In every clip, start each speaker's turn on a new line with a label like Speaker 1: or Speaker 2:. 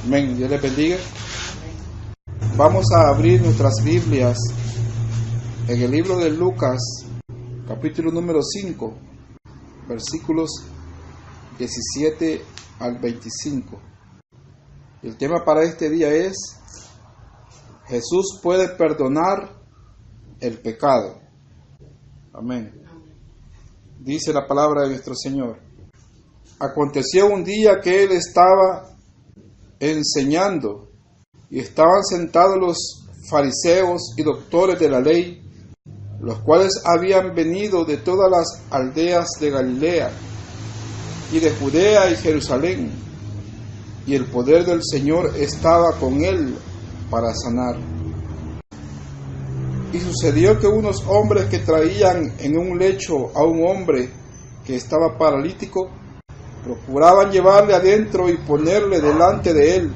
Speaker 1: Amén. Dios les bendiga. Vamos a abrir nuestras Biblias en el libro de Lucas, capítulo número 5, versículos 17 al 25. El tema para este día es: Jesús puede perdonar el pecado. Amén. Dice la palabra de nuestro Señor: aconteció un día que él estaba enseñando y estaban sentados los fariseos y doctores de la ley, los cuales habían venido de todas las aldeas de Galilea y de Judea y Jerusalén, y el poder del Señor estaba con él para sanar. Y sucedió que unos hombres que traían en un lecho a un hombre que estaba paralítico, procuraban llevarle adentro y ponerle delante de él,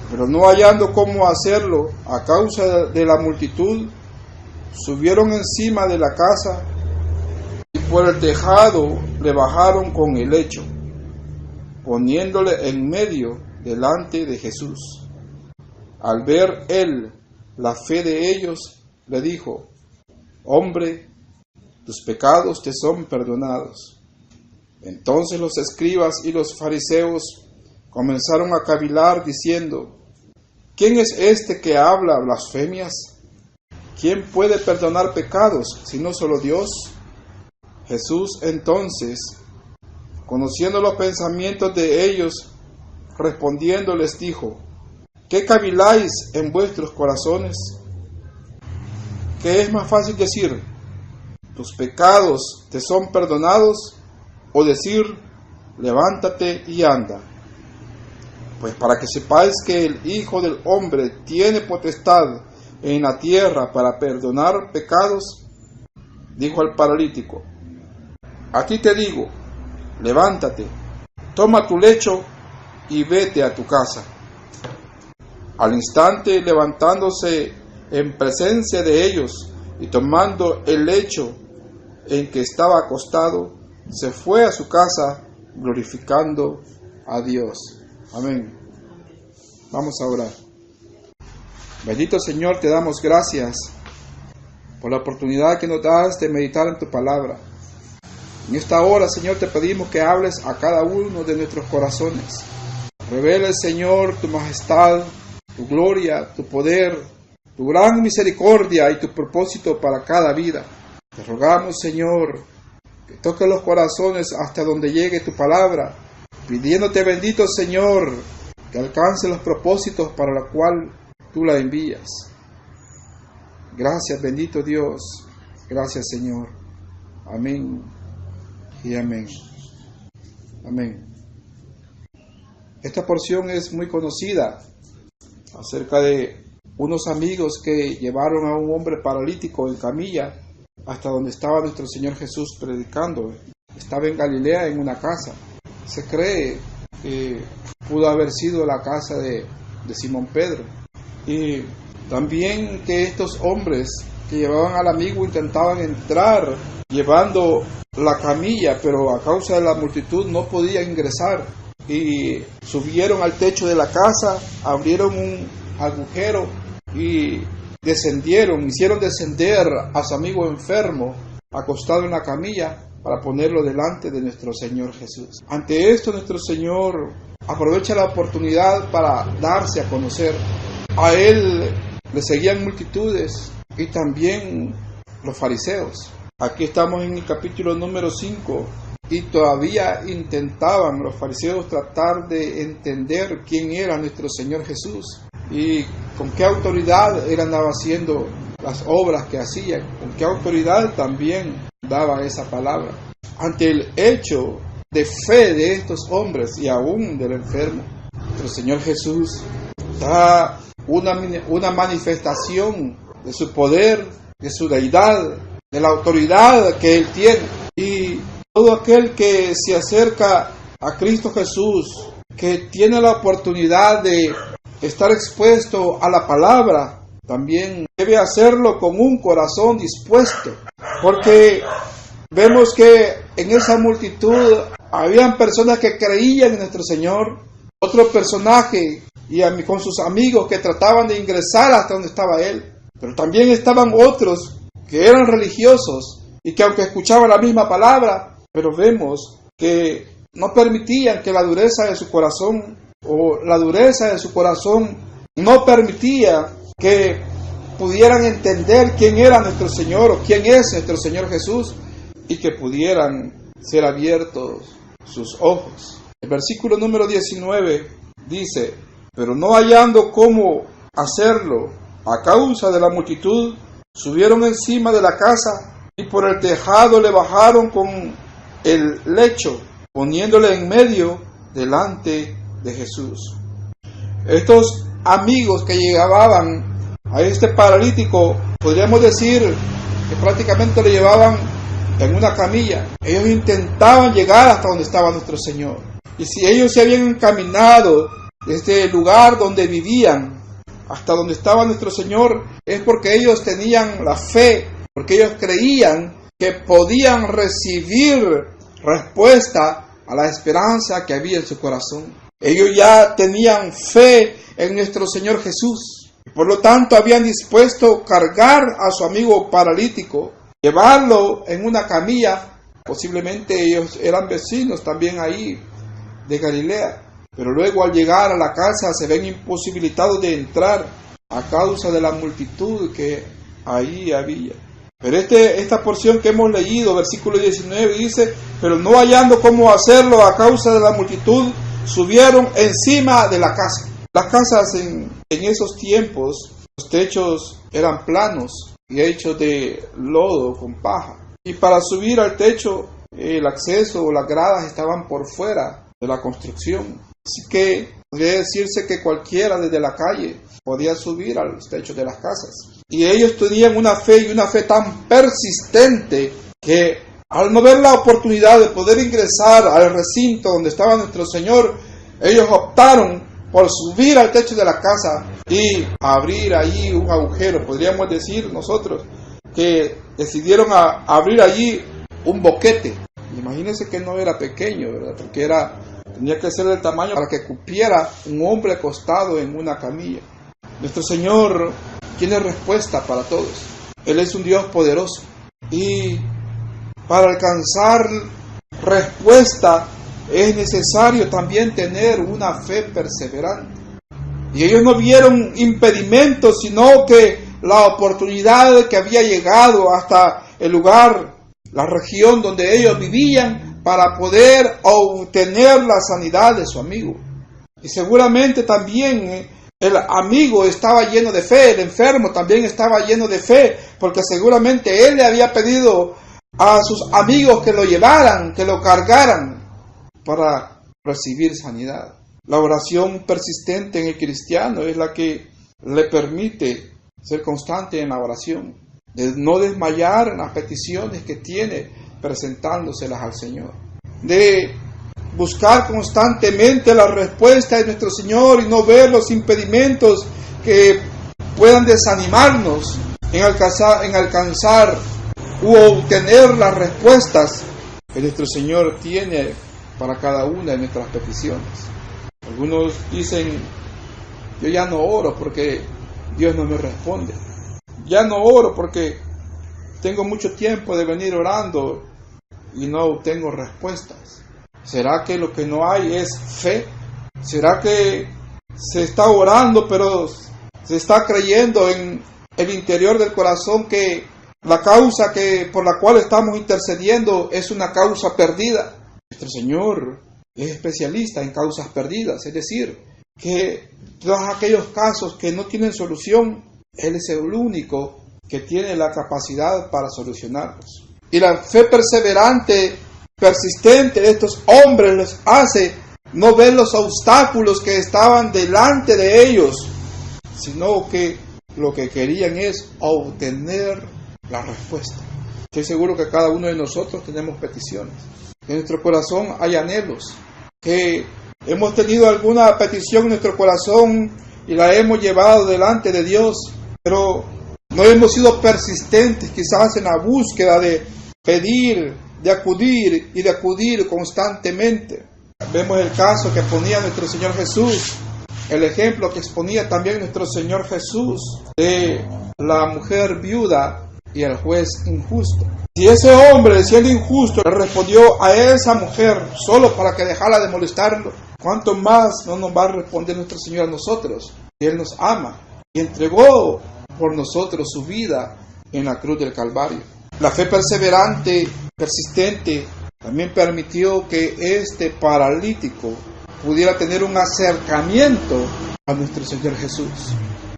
Speaker 1: pero no hallando cómo hacerlo a causa de la multitud, subieron encima de la casa y por el tejado le bajaron con el lecho, poniéndole en medio delante de Jesús. Al ver él la fe de ellos, le dijo: hombre, tus pecados te son perdonados. Entonces los escribas y los fariseos comenzaron a cavilar diciendo: ¿quién es este que habla blasfemias? ¿Quién puede perdonar pecados sino solo Dios? Jesús entonces, conociendo los pensamientos de ellos, respondiendo les dijo: ¿qué caviláis en vuestros corazones? ¿Qué es más fácil decir: tus pecados te son perdonados? O decir: levántate y anda. Pues para que sepáis que el Hijo del Hombre tiene potestad en la tierra para perdonar pecados, dijo al paralítico: a ti te digo, levántate, toma tu lecho y vete a tu casa. Al instante, levantándose en presencia de ellos y tomando el lecho en que estaba acostado, se fue a su casa glorificando a Dios. Amén. Vamos a orar. Bendito Señor, te damos gracias por la oportunidad que nos das de meditar en tu palabra. En esta hora, Señor, te pedimos que hables a cada uno de nuestros corazones. Revela, Señor, tu majestad, tu gloria, tu poder, tu gran misericordia y tu propósito para cada vida. Te rogamos, Señor, que toque los corazones hasta donde llegue tu palabra, pidiéndote, bendito Señor, que alcance los propósitos para los cuales tú la envías. Gracias, bendito Dios. Gracias, Señor. Amén y amén. Amén. Esta porción es muy conocida acerca de unos amigos que llevaron a un hombre paralítico en camilla hasta donde estaba nuestro Señor Jesús predicando. Estaba en Galilea en una casa. Se cree que pudo haber sido la casa de Simón Pedro. Y también que estos hombres que llevaban al amigo intentaban entrar llevando la camilla, pero a causa de la multitud no podían ingresar. Y subieron al techo de la casa, abrieron un agujero y hicieron descender a su amigo enfermo, acostado en la camilla, para ponerlo delante de nuestro Señor Jesús. Ante esto, nuestro Señor aprovecha la oportunidad para darse a conocer. A él le seguían multitudes y también los fariseos. Aquí estamos en el capítulo número 5 y todavía intentaban los fariseos tratar de entender quién era nuestro Señor Jesús y con qué autoridad él andaba haciendo las obras que hacía, con qué autoridad también daba esa palabra. Ante el hecho de fe de estos hombres y aún del enfermo, nuestro Señor Jesús da una manifestación de su poder, de su deidad, de la autoridad que él tiene. Y todo aquel que se acerca a Cristo Jesús, que tiene la oportunidad de estar expuesto a la palabra, también debe hacerlo con un corazón dispuesto, porque vemos que en esa multitud habían personas que creían en nuestro Señor, otro personaje y con sus amigos que trataban de ingresar hasta donde estaba él. Pero también estaban otros que eran religiosos y que aunque escuchaban la misma palabra, pero vemos que no permitían que la dureza de su corazón no permitía que pudieran entender quién era nuestro Señor o quién es nuestro Señor Jesús y que pudieran ser abiertos sus ojos. El versículo número 19 dice: pero no hallando cómo hacerlo a causa de la multitud, subieron encima de la casa y por el tejado le bajaron con el lecho, poniéndole en medio delante de Jesús. Estos amigos que llevaban a este paralítico, podríamos decir que prácticamente lo llevaban en una camilla. Ellos intentaban llegar hasta donde estaba nuestro Señor. Y si ellos se habían encaminado desde el lugar donde vivían hasta donde estaba nuestro Señor, es porque ellos tenían la fe, porque ellos creían que podían recibir respuesta a la esperanza que había en su corazón. Ellos ya tenían fe en nuestro Señor Jesús. Por lo tanto, habían dispuesto cargar a su amigo paralítico, llevarlo en una camilla. Posiblemente ellos eran vecinos también ahí de Galilea. Pero luego al llegar a la casa se ven imposibilitados de entrar a causa de la multitud que ahí había. Pero esta porción que hemos leído, versículo 19, dice: pero no hallando cómo hacerlo a causa de la multitud, subieron encima de la casa. Las casas en esos tiempos, los techos eran planos y hechos de lodo con paja. Y para subir al techo, el acceso o las gradas estaban por fuera de la construcción. Así que podría decirse que cualquiera desde la calle podía subir a los techos de las casas. Y ellos tenían una fe tan persistente que al no ver la oportunidad de poder ingresar al recinto donde estaba nuestro Señor, ellos optaron por subir al techo de la casa y abrir allí un agujero. Podríamos decir nosotros que decidieron abrir allí un boquete. Imagínense que no era pequeño, ¿verdad? Porque tenía que ser del tamaño para que cupiera un hombre acostado en una camilla. Nuestro Señor tiene respuesta para todos. Él es un Dios poderoso. Y para alcanzar respuesta es necesario también tener una fe perseverante. Y ellos no vieron impedimentos, sino que la oportunidad que había llegado hasta el lugar, la región donde ellos vivían, para poder obtener la sanidad de su amigo. Y seguramente también el amigo estaba lleno de fe, el enfermo también estaba lleno de fe, porque seguramente él le había pedido a sus amigos que lo llevaran, que lo cargaran para recibir sanidad. La oración persistente en el cristiano es la que le permite ser constante en la oración, de no desmayar en las peticiones que tiene, presentándoselas al Señor, de buscar constantemente la respuesta de nuestro Señor y no ver los impedimentos que puedan desanimarnos en alcanzar u obtener las respuestas que nuestro Señor tiene para cada una de nuestras peticiones. Algunos dicen: yo ya no oro porque Dios no me responde. Ya no oro porque tengo mucho tiempo de venir orando y no obtengo respuestas. ¿Será que lo que no hay es fe? ¿Será que se está orando pero se está creyendo en el interior del corazón que la causa por la cual estamos intercediendo es una causa perdida? Nuestro Señor es especialista en causas perdidas, es decir, que todos aquellos casos que no tienen solución, Él es el único que tiene la capacidad para solucionarlos. Y la fe perseverante, persistente de estos hombres les hace no ver los obstáculos que estaban delante de ellos, sino que lo que querían es obtener la respuesta. Estoy seguro que cada uno de nosotros tenemos peticiones. En nuestro corazón hay anhelos, que hemos tenido alguna petición en nuestro corazón y la hemos llevado delante de Dios, pero no hemos sido persistentes quizás en la búsqueda de pedir, de acudir constantemente. Vemos el caso que ponía nuestro Señor Jesús el ejemplo que exponía también nuestro Señor Jesús de la mujer viuda y el juez injusto. Si ese hombre, siendo injusto, le respondió a esa mujer solo para que dejara de molestarlo, ¿cuánto más no nos va a responder nuestro Señor a nosotros? Que Él nos ama y entregó por nosotros su vida en la cruz del Calvario. La fe perseverante, persistente, también permitió que este paralítico pudiera tener un acercamiento a nuestro Señor Jesús.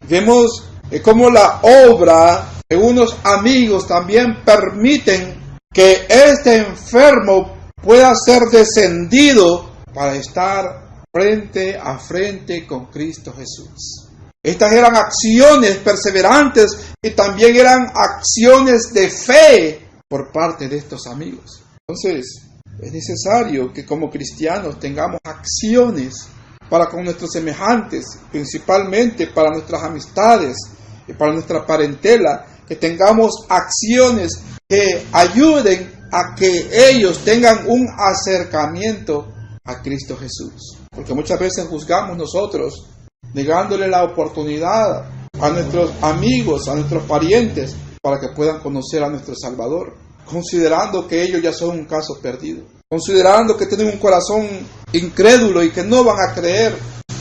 Speaker 1: Vemos cómo la obra de unos amigos también permiten que este enfermo pueda ser descendido para estar frente a frente con Cristo Jesús. Estas eran acciones perseverantes y también eran acciones de fe por parte de estos amigos. Entonces, es necesario que como cristianos tengamos acciones para con nuestros semejantes, principalmente para nuestras amistades y para nuestra parentela, que tengamos acciones que ayuden a que ellos tengan un acercamiento a Cristo Jesús. Porque muchas veces juzgamos nosotros, negándole la oportunidad a nuestros amigos, a nuestros parientes, para que puedan conocer a nuestro Salvador, considerando que ellos ya son un caso perdido, considerando que tienen un corazón incrédulo y que no van a creer,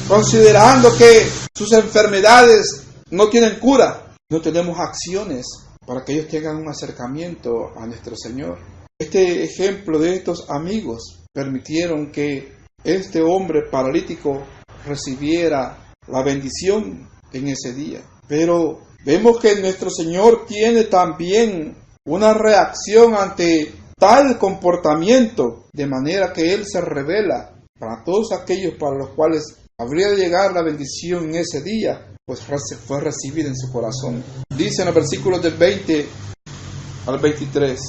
Speaker 1: considerando que sus enfermedades no tienen cura. No tenemos acciones para que ellos tengan un acercamiento a nuestro Señor. Este ejemplo de estos amigos permitieron que este hombre paralítico recibiera la bendición en ese día. Pero vemos que nuestro Señor tiene también una reacción ante tal comportamiento, de manera que Él se revela para todos aquellos para los cuales habría de llegar la bendición en ese día, pues fue recibida en su corazón. Dice en los versículos del 20 al 23,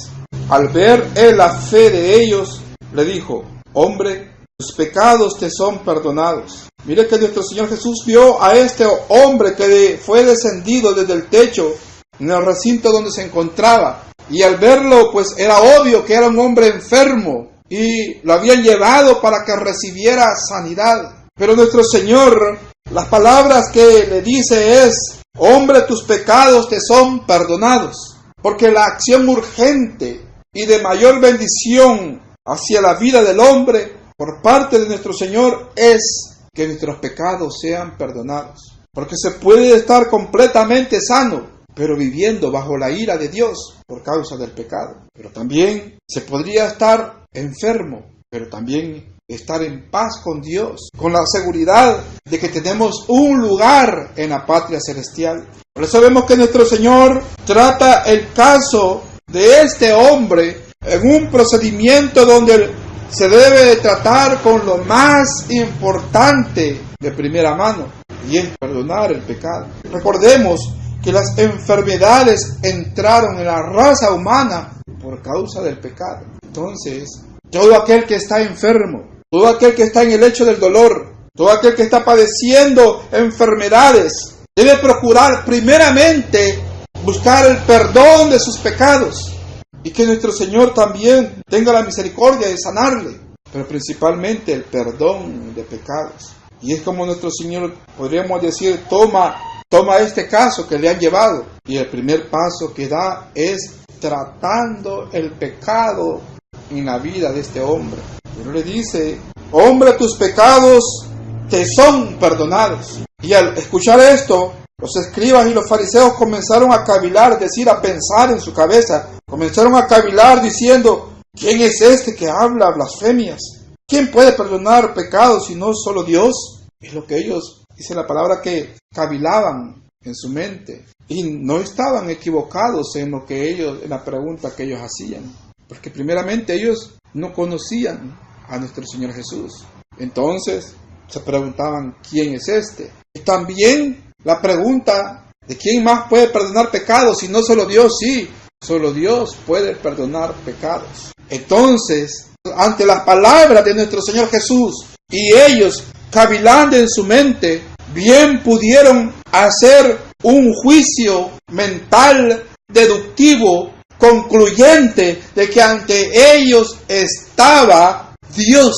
Speaker 1: al ver Él la fe de ellos, le dijo, hombre, tus pecados te son perdonados. Mire que nuestro Señor Jesús vio a este hombre que fue descendido desde el techo en el recinto donde se encontraba. Y al verlo, pues era obvio que era un hombre enfermo y lo habían llevado para que recibiera sanidad. Pero nuestro Señor, las palabras que le dice es, hombre, tus pecados te son perdonados. Porque la acción urgente y de mayor bendición hacia la vida del hombre por parte de nuestro Señor es que nuestros pecados sean perdonados. Porque se puede estar completamente sano, pero viviendo bajo la ira de Dios por causa del pecado. Pero también se podría estar enfermo, pero también estar en paz con Dios, con la seguridad de que tenemos un lugar en la patria celestial. Por eso vemos que nuestro Señor trata el caso de este hombre en un procedimiento donde se debe de tratar con lo más importante de primera mano, y es perdonar el pecado. Recordemos que las enfermedades entraron en la raza humana por causa del pecado. Entonces, todo aquel que está enfermo, todo aquel que está en el lecho del dolor, todo aquel que está padeciendo enfermedades, debe procurar primeramente buscar el perdón de sus pecados y que nuestro Señor también tenga la misericordia de sanarle, pero principalmente el perdón de pecados. Y es como nuestro Señor, podríamos decir, toma este caso que le han llevado y el primer paso que da es tratando el pecado en la vida de este hombre. Pero le dice, hombre, tus pecados te son perdonados. Y al escuchar esto, los escribas y los fariseos comenzaron a cavilar, es decir, a pensar en su cabeza. Comenzaron a cavilar diciendo, ¿quién es este que habla blasfemias? ¿Quién puede perdonar pecados si no solo Dios? Es lo que ellos, dice la palabra, que cavilaban en su mente. Y no estaban equivocados en la pregunta que ellos hacían. Porque primeramente ellos no conocían a nuestro Señor Jesús. Entonces se preguntaban, ¿quién es este? Y también la pregunta de quién más puede perdonar pecados si no solo Dios. Sí, solo Dios puede perdonar pecados. Entonces, ante las palabras de nuestro Señor Jesús y ellos cavilando en su mente, bien pudieron hacer un juicio mental deductivo concluyente de que ante ellos estaba Dios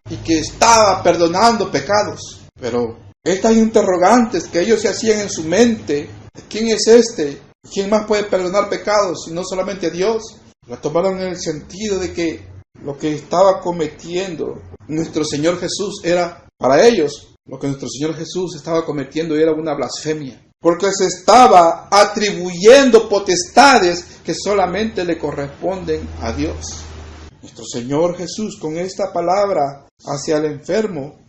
Speaker 1: y que estaba perdonando pecados. Pero Estas interrogantes que ellos se hacían en su mente, ¿quién es este? ¿Quién más puede perdonar pecados si no solamente Dios? La tomaron en el sentido de que lo que estaba cometiendo nuestro Señor Jesús era, para ellos, lo que nuestro Señor Jesús estaba cometiendo era una blasfemia, porque se estaba atribuyendo potestades que solamente le corresponden a Dios. Nuestro Señor Jesús, con esta palabra hacia el enfermo,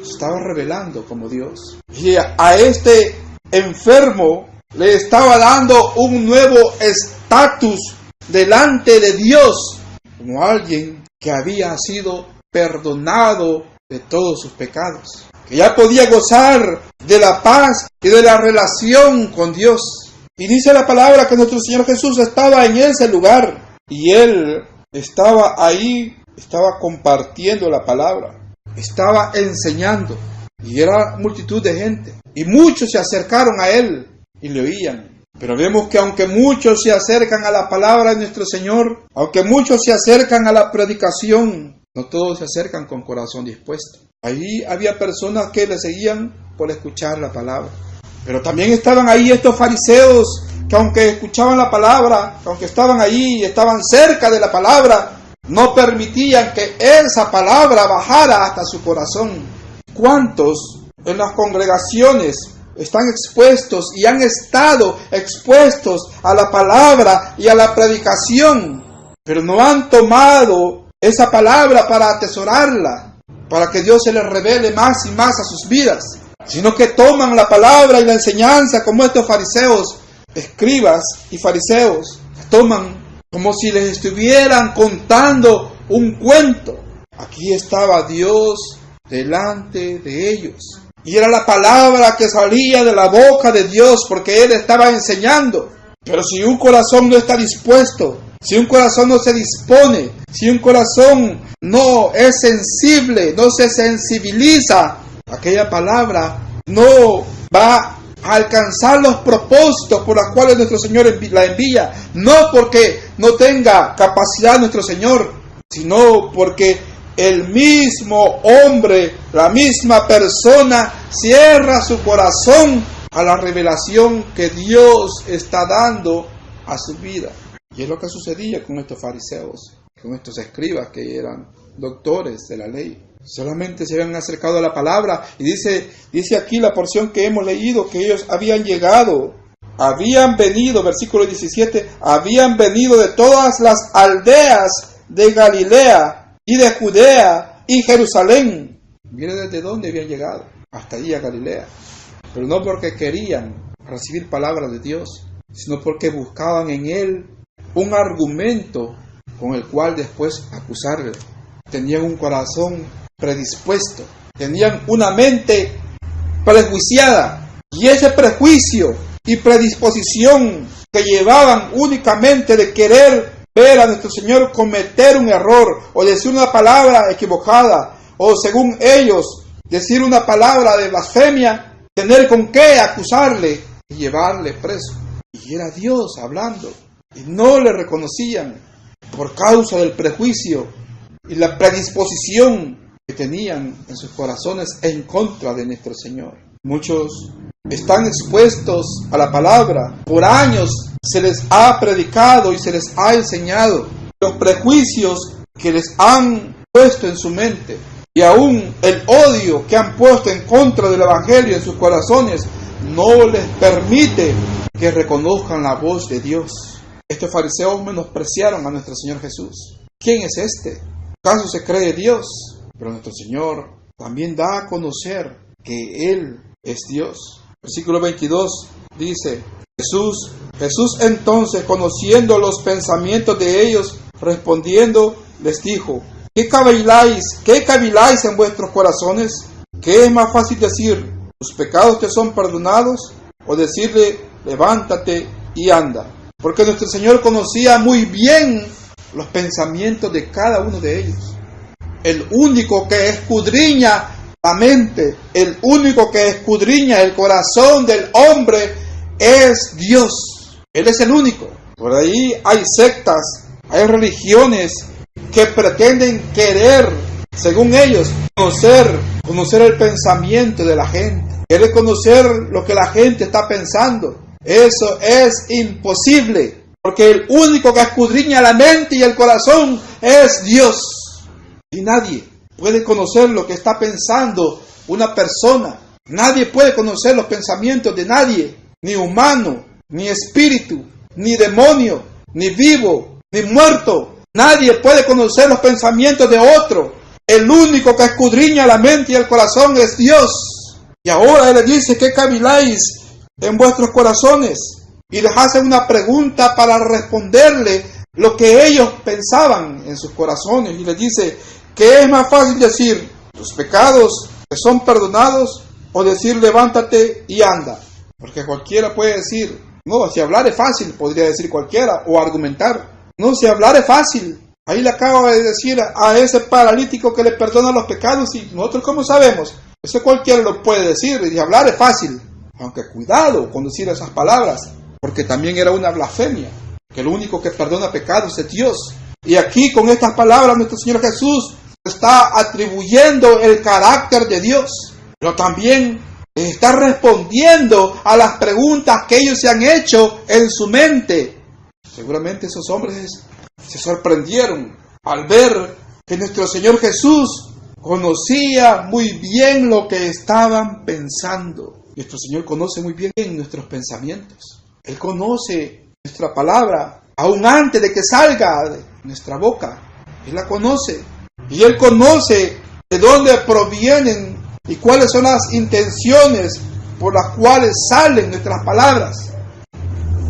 Speaker 1: se estaba revelando como Dios. Y a este enfermo le estaba dando un nuevo estatus delante de Dios, como alguien que había sido perdonado de todos sus pecados, que ya podía gozar de la paz y de la relación con Dios. Y dice la palabra que nuestro Señor Jesús estaba en ese lugar, y Él estaba ahí, estaba compartiendo la palabra, estaba enseñando, y era multitud de gente, y muchos se acercaron a Él y le oían. Pero vemos que aunque muchos se acercan a la palabra de nuestro Señor, aunque muchos se acercan a la predicación, no todos se acercan con corazón dispuesto. Ahí había personas que le seguían por escuchar la palabra. Pero también estaban ahí estos fariseos que aunque escuchaban la palabra, aunque estaban ahí y estaban cerca de la palabra, no permitían que esa palabra bajara hasta su corazón. ¿Cuántos en las congregaciones están expuestos y han estado expuestos a la palabra y a la predicación, pero no han tomado esa palabra para atesorarla, para que Dios se les revele más y más a sus vidas, sino que toman la palabra y la enseñanza como estos fariseos, escribas y fariseos, toman como si les estuvieran contando un cuento? Aquí estaba Dios delante de ellos. Y era la palabra que salía de la boca de Dios porque Él estaba enseñando. Pero si un corazón no está dispuesto, si un corazón no se dispone, si un corazón no es sensible, no se sensibiliza, aquella palabra no va a alcanzar los propósitos por los cuales nuestro Señor la envía. No porque no tenga capacidad nuestro Señor, sino porque el mismo hombre, la misma persona, cierra su corazón a la revelación que Dios está dando a su vida. Y es lo que sucedía con estos fariseos, con estos escribas que eran doctores de la ley. Solamente se habían acercado a la palabra. Y dice aquí la porción que hemos leído, que ellos habían venido, versículo 17, habían venido de todas las aldeas de Galilea y de Judea y Jerusalén. Mire desde dónde habían llegado, hasta allí a Galilea. Pero no porque querían recibir palabra de Dios, sino porque buscaban en Él un argumento con el cual después acusarle. Tenían un corazón predispuesto, tenían una mente prejuiciada, y ese prejuicio y predisposición que llevaban únicamente de querer ver a nuestro Señor cometer un error o decir una palabra equivocada, o según ellos decir una palabra de blasfemia, tener con qué acusarle y llevarle preso. Y era Dios hablando, y no le reconocían por causa del prejuicio y la predisposición que tenían en sus corazones en contra de nuestro Señor. Muchos están expuestos a la palabra, por años se les ha predicado y se les ha enseñado los prejuicios que les han puesto en su mente, y aún el odio que han puesto en contra del Evangelio en sus corazones no les permite que reconozcan la voz de Dios. Estos fariseos menospreciaron a nuestro Señor Jesús. ¿Quién es este? ¿Acaso se cree Dios? Pero nuestro Señor también da a conocer que Él es Dios. Versículo 22 dice: Jesús entonces, conociendo los pensamientos de ellos, respondiendo, les dijo: ¿Qué caviláis en vuestros corazones? ¿Qué es más fácil decir, tus pecados te son perdonados? O decirle, levántate y anda. Porque nuestro Señor conocía muy bien los pensamientos de cada uno de ellos. El único que escudriña la mente, el único que escudriña el corazón del hombre es Dios. Él es el único. Por ahí hay sectas, hay religiones que pretenden querer, según ellos, conocer el pensamiento de la gente, Quiere conocer lo que la gente está pensando. Eso es imposible, porque el único que escudriña la mente y el corazón es Dios. Y nadie puede conocer lo que está pensando una persona. Nadie puede conocer los pensamientos de nadie, ni humano, ni espíritu, ni demonio, ni vivo, ni muerto. Nadie puede conocer los pensamientos de otro. El único que escudriña la mente y el corazón es Dios. Y ahora Él le dice que caviláis en vuestros corazones. Y les hace una pregunta para responderle lo que ellos pensaban en sus corazones. Y les dice, ¿qué es más fácil decir? ¿Tus pecados te son perdonados? O decir, levántate y anda. Porque cualquiera puede decir, no, si hablar es fácil, podría decir cualquiera, o argumentar. No, si hablar es fácil. Ahí le acabo de decir a ese paralítico que le perdona los pecados, y nosotros ¿cómo sabemos? Eso cualquiera lo puede decir, y hablar es fácil. Aunque cuidado con decir esas palabras, porque también era una blasfemia, que el único que perdona pecados es Dios. Y aquí con estas palabras nuestro Señor Jesús está atribuyendo el carácter de Dios, pero también está respondiendo a las preguntas que ellos se han hecho en su mente. Seguramente esos hombres se sorprendieron al ver que nuestro Señor Jesús conocía muy bien lo que estaban pensando. Nuestro Señor conoce muy bien nuestros pensamientos. Él conoce nuestra palabra aún antes de que salga de nuestra boca. Él la conoce. Y Él conoce de dónde provienen y cuáles son las intenciones por las cuales salen nuestras palabras.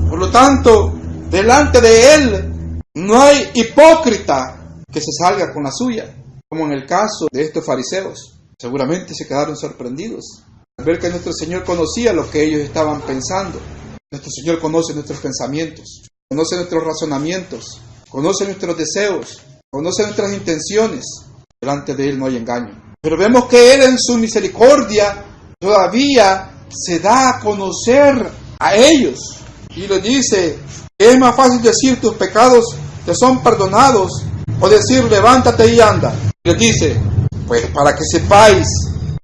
Speaker 1: Por lo tanto, delante de Él no hay hipócrita que se salga con la suya, como en el caso de estos fariseos. Seguramente se quedaron sorprendidos al ver que nuestro Señor conocía lo que ellos estaban pensando. Nuestro Señor conoce nuestros pensamientos, conoce nuestros razonamientos, conoce nuestros deseos, conoce nuestras intenciones. Delante de Él no hay engaño. Pero vemos que Él en su misericordia todavía se da a conocer a ellos. Y les dice, es más fácil decir tus pecados te son perdonados o decir levántate y anda. Y les dice, pues para que sepáis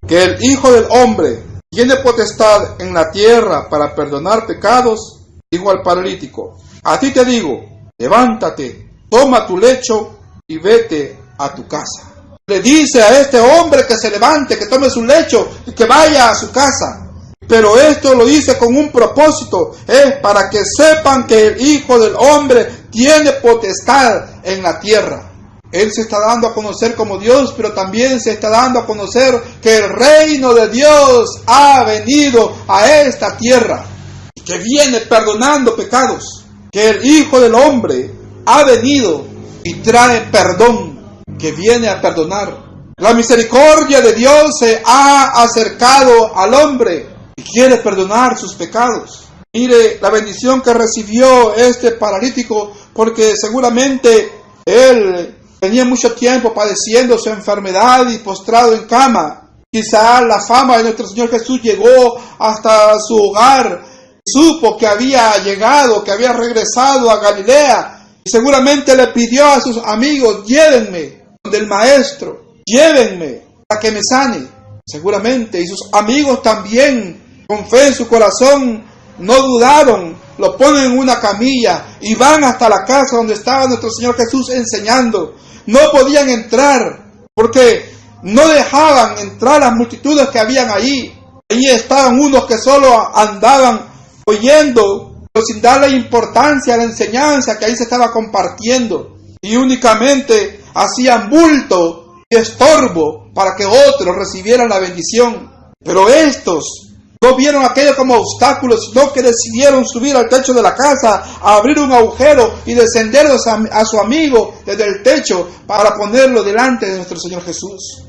Speaker 1: que el Hijo del Hombre tiene potestad en la tierra para perdonar pecados, dijo al paralítico, a ti te digo, levántate, toma tu lecho y vete a tu casa. Le dice a este hombre que se levante, que tome su lecho y que vaya a su casa. Pero esto lo dice con un propósito, es para que sepan que el Hijo del Hombre tiene potestad en la tierra. Él se está dando a conocer como Dios, pero también se está dando a conocer que el reino de Dios ha venido a esta tierra y que viene perdonando pecados. Que el Hijo del Hombre ha venido y trae perdón, que viene a perdonar. La misericordia de Dios se ha acercado al hombre y quiere perdonar sus pecados. Mire la bendición que recibió este paralítico, porque seguramente él tenía mucho tiempo padeciendo su enfermedad y postrado en cama. Quizá la fama de nuestro Señor Jesús llegó hasta su hogar. Supo que había llegado, que había regresado a Galilea. Y seguramente le pidió a sus amigos, llévenme del maestro, llévenme para que me sane. Seguramente, y sus amigos también, con fe en su corazón, no dudaron, lo ponen en una camilla y van hasta la casa donde estaba nuestro Señor Jesús enseñando. No podían entrar porque no dejaban entrar las multitudes que habían allí. Allí estaban unos que solo andaban oyendo, pero sin darle importancia a la enseñanza que ahí se estaba compartiendo, y únicamente hacían bulto y estorbo para que otros recibieran la bendición. Pero estos no vieron aquello como obstáculos, sino que decidieron subir al techo de la casa, abrir un agujero y descender a su amigo desde el techo para ponerlo delante de nuestro Señor Jesús.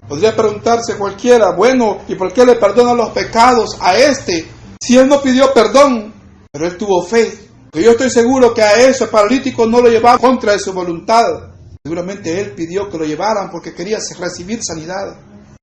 Speaker 1: Podría preguntarse cualquiera, bueno, ¿y por qué le perdonan los pecados a este si él no pidió perdón? Pero él tuvo fe. Pero yo estoy seguro que a ese paralítico no lo llevaban contra de su voluntad. Seguramente él pidió que lo llevaran porque quería recibir sanidad.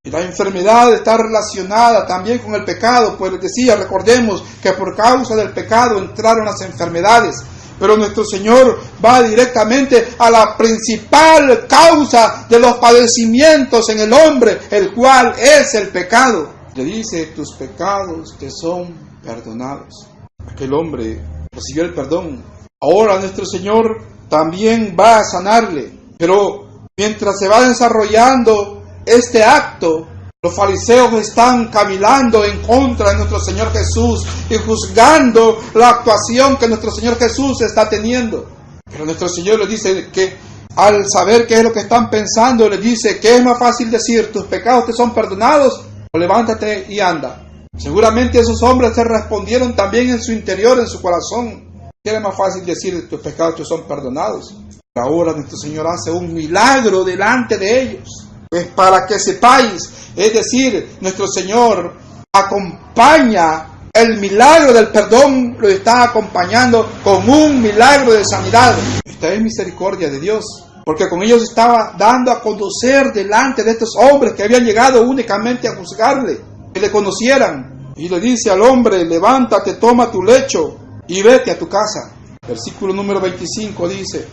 Speaker 1: Y la enfermedad está relacionada también con el pecado, pues les decía, recordemos que por causa del pecado entraron las enfermedades. Pero nuestro Señor va directamente a la principal causa de los padecimientos en el hombre, el cual es el pecado. Le dice, tus pecados te son perdonados. Aquel hombre recibió el perdón. Ahora nuestro Señor también va a sanarle. Pero mientras se va desarrollando este acto, los fariseos están cavilando en contra de nuestro Señor Jesús y juzgando la actuación que nuestro Señor Jesús está teniendo. Pero nuestro Señor les dice que al saber qué es lo que están pensando, les dice que es más fácil decir, tus pecados te son perdonados, o levántate y anda. Seguramente esos hombres se respondieron también en su interior, en su corazón, que era más fácil decir, tus pecados te son perdonados. Pero ahora nuestro Señor hace un milagro delante de ellos. Pues para que sepáis, es decir, nuestro Señor acompaña el milagro del perdón, lo está acompañando con un milagro de sanidad. Esta es misericordia de Dios, porque con ellos estaba dando a conocer delante de estos hombres que habían llegado únicamente a juzgarle, que le conocieran. Y le dice al hombre, levántate, toma tu lecho y vete a tu casa. Versículo número 25 dice,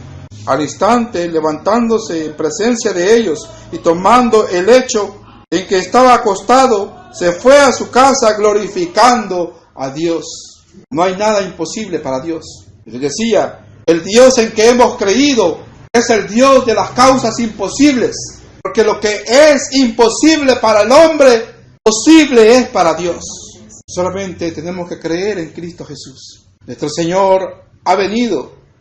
Speaker 1: al instante, levantándose en presencia de ellos y tomando el lecho en que estaba acostado, se fue a su casa glorificando a Dios. No hay nada imposible para Dios. Les decía, el Dios en que hemos creído es el Dios de las causas imposibles, porque lo que es imposible para el hombre, posible es para Dios. Solamente tenemos que creer en Cristo Jesús. Nuestro Señor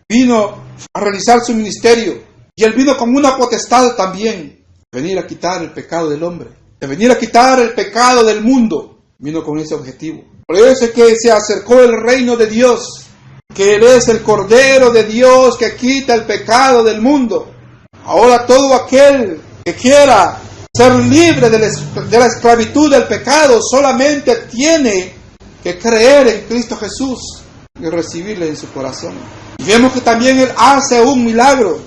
Speaker 1: vino a realizar su ministerio, y Él vino con una potestad también, venir a quitar el pecado del hombre, de venir a quitar el pecado del mundo. Vino con ese objetivo. Por eso es que se acercó el reino de Dios, que Él es el Cordero de Dios que quita el pecado del mundo. Ahora todo aquel que quiera ser libre de la esclavitud del pecado solamente tiene que creer en Cristo Jesús y recibirle en su corazón. Y vemos que también Él hace un milagro.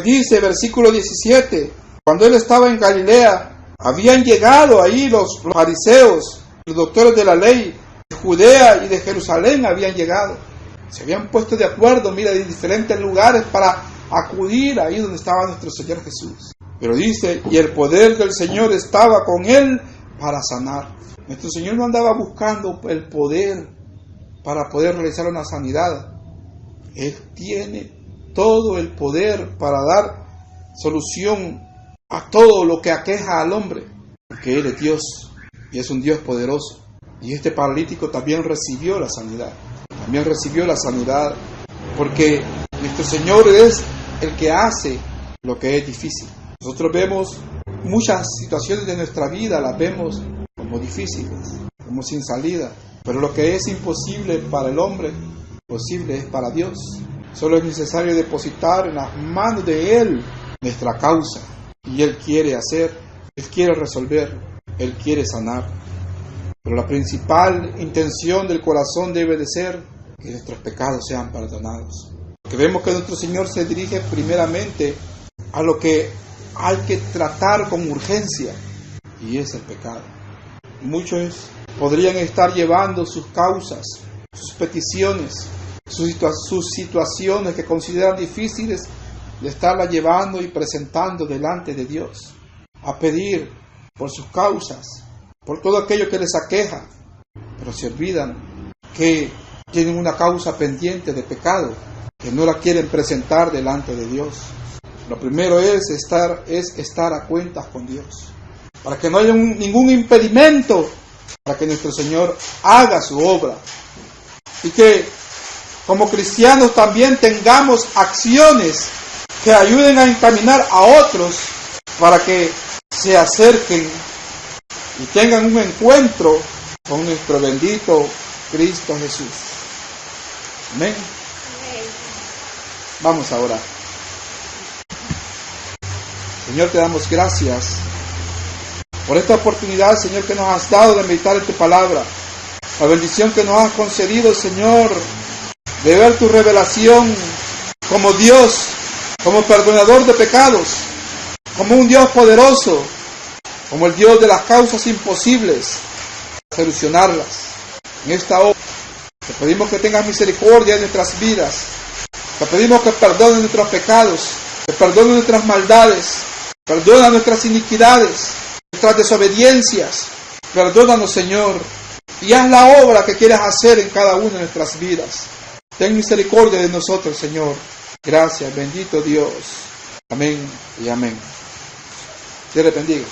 Speaker 1: Dice versículo 17, cuando Él estaba en Galilea, habían llegado ahí los fariseos, los doctores de la ley, de Judea y de Jerusalén habían llegado. Se habían puesto de acuerdo, mira, en diferentes lugares para acudir ahí donde estaba nuestro Señor Jesús. Pero dice, y el poder del Señor estaba con Él para sanar. Nuestro Señor no andaba buscando el poder para poder realizar una sanidad. Él tiene todo el poder para dar solución a todo lo que aqueja al hombre, porque Él es Dios y es un Dios poderoso. Y este paralítico también recibió la sanidad. También recibió la sanidad porque nuestro Señor es el que hace lo que es difícil. Nosotros vemos muchas situaciones de nuestra vida, las vemos como difíciles, como sin salida. Pero lo que es imposible para el hombre, posible es para Dios. Solo es necesario depositar en las manos de Él nuestra causa. Y Él quiere hacer, Él quiere resolver, Él quiere sanar. Pero la principal intención del corazón debe de ser que nuestros pecados sean perdonados. Porque vemos que nuestro Señor se dirige primeramente a lo que hay que tratar con urgencia, y es el pecado. Muchos podrían estar llevando sus causas, sus peticiones, sus situaciones que consideran difíciles, de estarlas llevando y presentando delante de Dios, a pedir por sus causas, por todo aquello que les aqueja, pero se olvidan que tienen una causa pendiente de pecado, que no la quieren presentar delante de Dios. Lo primero es estar a cuentas con Dios, para que no haya ningún impedimento para que nuestro Señor haga su obra, y que como cristianos también tengamos acciones que ayuden a encaminar a otros para que se acerquen y tengan un encuentro con nuestro bendito Cristo Jesús. Amén. Vamos a orar. Señor, te damos gracias por esta oportunidad, Señor, que nos has dado de meditar en tu palabra. La bendición que nos has concedido, Señor, de ver tu revelación como Dios, como perdonador de pecados, como un Dios poderoso, como el Dios de las causas imposibles, solucionarlas. En esta hora te pedimos que tengas misericordia en nuestras vidas, te pedimos que perdones nuestros pecados, que perdones nuestras maldades, perdona nuestras iniquidades, nuestras desobediencias, Perdónanos, Señor, y haz la obra que quieras hacer en cada una de nuestras vidas. Ten misericordia de nosotros, Señor. Gracias, bendito Dios. Amén y amén. Dios les bendiga.